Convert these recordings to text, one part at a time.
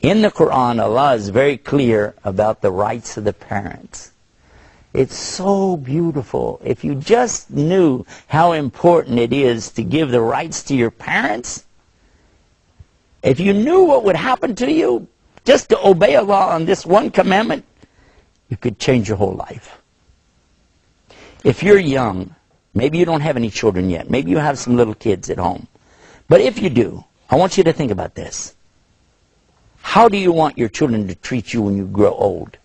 In the Quran, Allah is very clear about the rights of the parents. It's so beautiful. If you just knew how important it is to give the rights to your parents, if you knew what would happen to you just to obey Allah on this one commandment, you could change your whole life. If you're young, maybe you don't have any children yet, maybe you have some little kids at home, but if you do, I want you to think about this. How do you want your children to treat you when you grow old?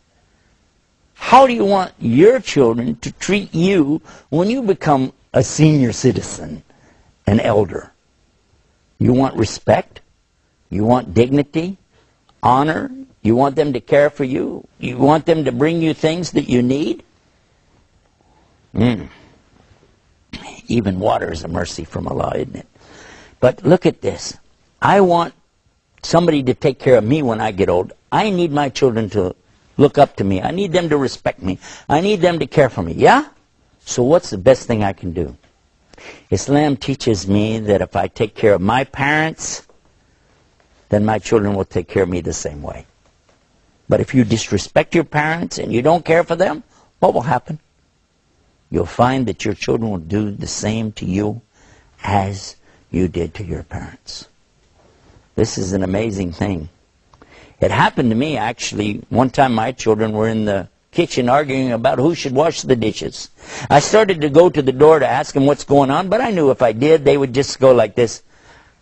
How do you want your children to treat you when you become a senior citizen, an elder? You want respect? You want dignity, honor? You want them to care for you? You want them to bring you things that you need? Even water is a mercy from Allah, isn't it? But look at this. I want somebody to take care of me when I get old. I need my children to look up to me. I need them to respect me. I need them to care for me. Yeah? So what's the best thing I can do? Islam teaches me that if I take care of my parents, then my children will take care of me the same way. But if you disrespect your parents and you don't care for them, what will happen? You'll find that your children will do the same to you as you did to your parents. This is an amazing thing. It happened to me, actually. One time my children were in the kitchen arguing about who should wash the dishes. I started to go to the door to ask them what's going on, but I knew if I did, they would just go like this.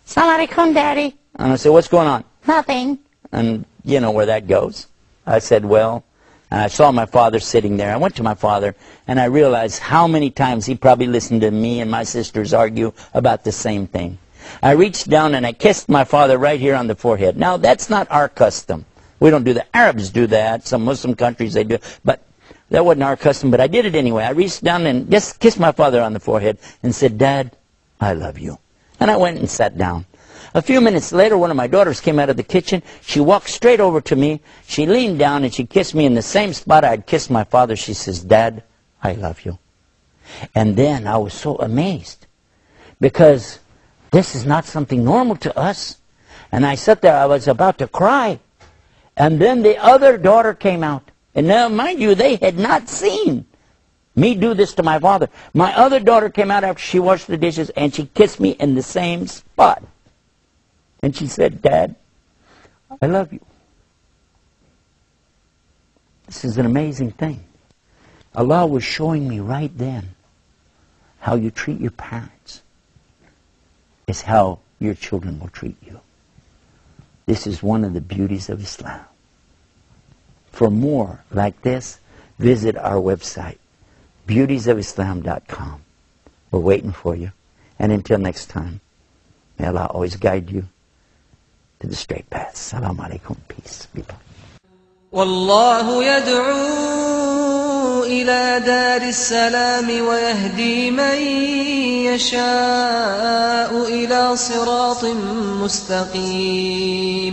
"Somebody come, Daddy." And I said, "What's going on?" "Nothing." And you know where that goes. I said, "Well," and I saw my father sitting there. I went to my father, and I realized how many times he probably listened to me and my sisters argue about the same thing. I reached down and I kissed my father right here on the forehead. Now, that's not our custom. We don't do that. Arabs do that. Some Muslim countries, they do. But that wasn't our custom, but I did it anyway. I reached down and just kissed my father on the forehead and said, "Dad, I love you." And I went and sat down. A few minutes later, one of my daughters came out of the kitchen. She walked straight over to me. She leaned down and she kissed me in the same spot I had kissed my father. She says, "Dad, I love you." And then I was so amazed because this is not something normal to us. And I sat there, I was about to cry. And then the other daughter came out. And now, mind you, they had not seen me do this to my father. My other daughter came out after she washed the dishes and she kissed me in the same spot. And she said, "Dad, I love you." This is an amazing thing. Allah was showing me right then how you treat your parents is how your children will treat you. This is one of the beauties of Islam. For more like this, visit our website, beautiesofislam.com. We're waiting for you. And until next time, may Allah always guide you to the straight path. Assalamu alaikum. Peace. People. والله يدعو إلى دار السلام ويهدي من يشاء إلى صراط مستقيم